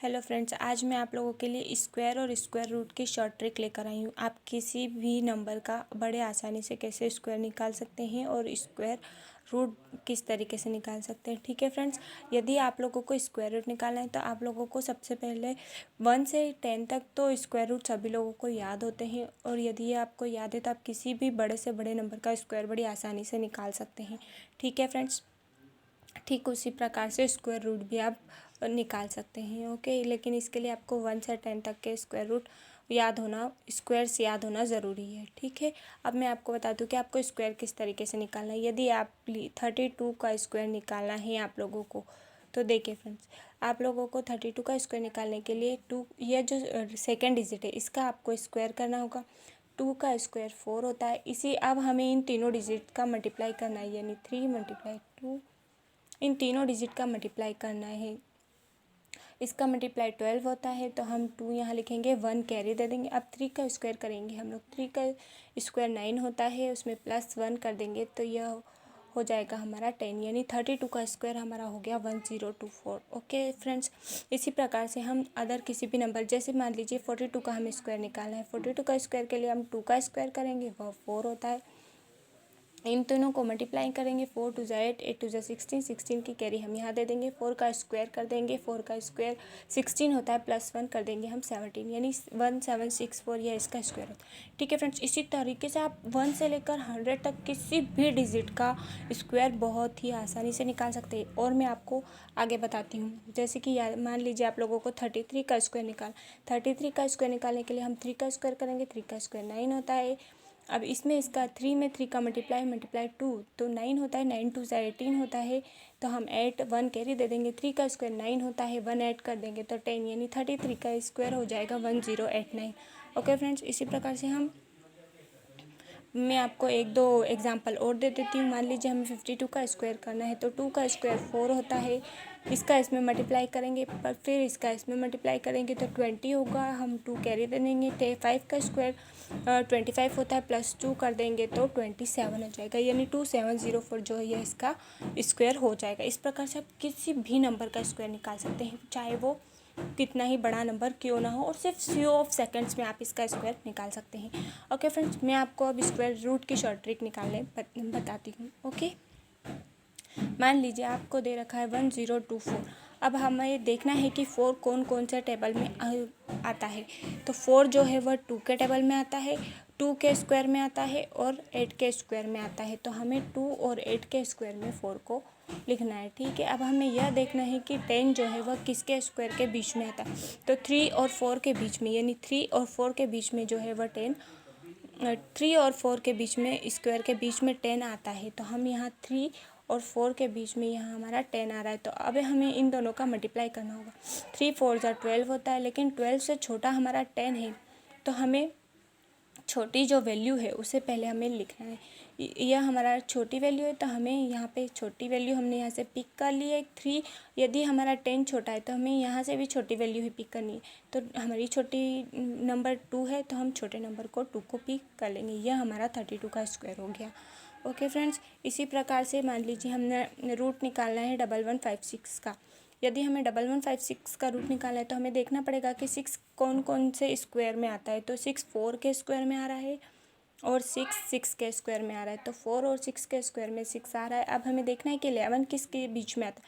Hello friends, आज मैं आप लोगों के लिए स्क्वायर और स्क्वायर रूट की शॉर्ट ट्रिक लेकर आई हूँ। आप किसी भी नंबर का बड़े आसानी से कैसे स्क्वायर निकाल सकते हैं और स्क्वायर रूट किस तरीके से निकाल सकते हैं। ठीक है फ्रेंड्स, यदि आप लोगों को स्क्वायर रूट निकालना है तो आप लोगों को सबसे पहले 1 से 10 तक तो स्क्वायर रूट सभी लोगों को याद होते हैं, और यदि ये आपको याद है तो आप किसी भी बड़े से बड़े नंबर का स्क्वायर बड़ी आसानी से निकाल सकते हैं। ठीक है फ्रेंड्स, ठीक उसी प्रकार से स्क्वायर रूट भी आप निकाल सकते हैं। ओके, लेकिन इसके लिए आपको 1 से 10 तक के स्क्वायर रूट याद होना, स्क्वायर्स याद होना ज़रूरी है। ठीक है, अब मैं आपको बता दूं कि आपको स्क्वायर किस तरीके से निकालना है। यदि आप 32 का स्क्वायर निकालना है आप लोगों को, तो देखिए फ्रेंड्स, आप लोगों को 32 का स्क्वायर निकालने के लिए यह जो सेकेंड डिजिट है इसका आपको स्क्वायर करना होगा। 2 का स्क्वायर 4 होता है। इसी अब हमें इन तीनों डिजिट का मल्टीप्लाई करना है, यानी 3 × 2, इन तीनों डिजिट का मल्टीप्लाई करना है। इसका मल्टीप्लाई 12 होता है, तो हम 2 यहाँ लिखेंगे, 1 कैरी दे देंगे। अब 3 का स्क्वायर करेंगे हम लोग, 3 का स्क्वायर 9 होता है, उसमें +1 कर देंगे तो यह हो जाएगा हमारा 10, यानी 32 का स्क्वायर हमारा हो गया 1024। ओके फ्रेंड्स, इसी प्रकार से हम अदर किसी भी नंबर, जैसे मान लीजिए 42 का हमें स्क्वायर निकालना है। 42 का स्क्वायर के लिए हम 2 का स्क्वायर करेंगे, वह 4 होता है। इन दोनों को मल्टीप्लाई करेंगे, 4 × 8, 8 × 16, 16 की कैरी हम यहाँ दे देंगे। 4 का स्क्वायर कर देंगे, 4 का स्क्वायर 16 होता है, +1 कर देंगे हम 17, यानी 1764, यह इसका स्क्वायर होता है। ठीक है फ्रेंड्स, इसी तरीके से आप 1 से लेकर 100 तक किसी भी डिजिट का स्क्वायर बहुत ही आसानी से निकाल सकते हैं। और मैं आपको आगे बताती हूँ, जैसे कि मान लीजिए आप लोगों को 33 का स्क्वायर 33 का स्क्वायर निकालने के लिए हम 3 का स्क्वायर करेंगे। 3 का स्क्वायर 9 होता है। अब इसमें इसका 3 में 3 का मल्टीप्लाई 2, तो 9 होता है। 9 × 2 = 18 होता है, तो हम 8 1 कैरी दे देंगे। 3 का स्क्वायर 9 होता है, 1 ऐड कर देंगे तो 10, यानी 33 का स्क्वायर हो जाएगा 1089। ओके फ्रेंड्स, इसी प्रकार से मैं आपको 1-2 एग्जांपल और दे देती हूँ। मान लीजिए हमें 52 का स्क्वायर करना है, तो 2 का स्क्वायर 4 होता है, इसका इसमें मल्टीप्लाई करेंगे, पर फिर इसका इसमें मल्टीप्लाई करेंगे तो 20 होगा, हम 2 कैरी दे देंगे। 5 का स्क्वायर 25 होता है, +2 कर देंगे तो 27 हो जाएगा, यानी 2704 जो है यह इसका स्क्वायर हो जाएगा। इस प्रकार से आप किसी भी नंबर का स्क्वायर निकाल सकते हैं, चाहे वो कितना ही बड़ा नंबर क्यों ना हो, और सिर्फ फ्यू ऑफ सेकंड्स में आप इसका स्क्वायर निकाल सकते हैं। ओके फ्रेंड्स, मैं आपको अब स्क्वायर रूट की शॉर्ट ट्रिक निकालने बताती हूँ। ओके, मान लीजिए आपको दे रखा है 1024। अब हमें देखना है कि 4 कौन कौन से टेबल में आता है। तो 4 जो है वह 2 के टेबल में आता है, 2 के स्क्वायर में आता है और 8 के स्क्वायर में आता है। तो हमें 2 और 8 के स्क्वायर में 4 को लिखना है। ठीक है, अब हमें यह देखना है कि 10 जो है वह किसके स्क्वायर के बीच में आता है। तो 3 और 4 के बीच में, यानी 3 और 4 के बीच में जो है वह 3 और 4 के बीच में, स्क्वायर के बीच में 10 आता है। तो हम यहाँ 3 और 4 के बीच में यहाँ हमारा 10 आ रहा है, तो अब हमें इन दोनों का मल्टीप्लाई करना होगा। 3 × 4 = 12 होता है, लेकिन 12 से छोटा हमारा 10 है, तो हमें छोटी जो वैल्यू है उसे पहले हमें लिखना है। यह हमारा छोटी वैल्यू है, तो हमें यहाँ पे छोटी वैल्यू हमने यहाँ से पिक कर ली है 3। यदि हमारा 10 छोटा है तो हमें यहाँ से भी छोटी वैल्यू ही पिक करनी है। तो हमारी छोटी नंबर 2 है, तो हम छोटे नंबर को 2 को पिक कर लेंगे। यह हमारा 32 का स्क्वायर हो गया। ओके फ्रेंड्स, इसी प्रकार से मान लीजिए हमने रूट निकालना है 1156 का। यदि हमें 1156 का रूट निकालना है तो हमें देखना पड़ेगा कि 6 कौन कौन से स्क्वायर में आता है। तो 6 4 के स्क्वायर में आ रहा है, और 6 6 के स्क्वायर में आ रहा है। तो 4 और 6 के स्क्वायर में 6 आ रहा है। अब हमें देखना है कि 11 किसके बीच में आता है।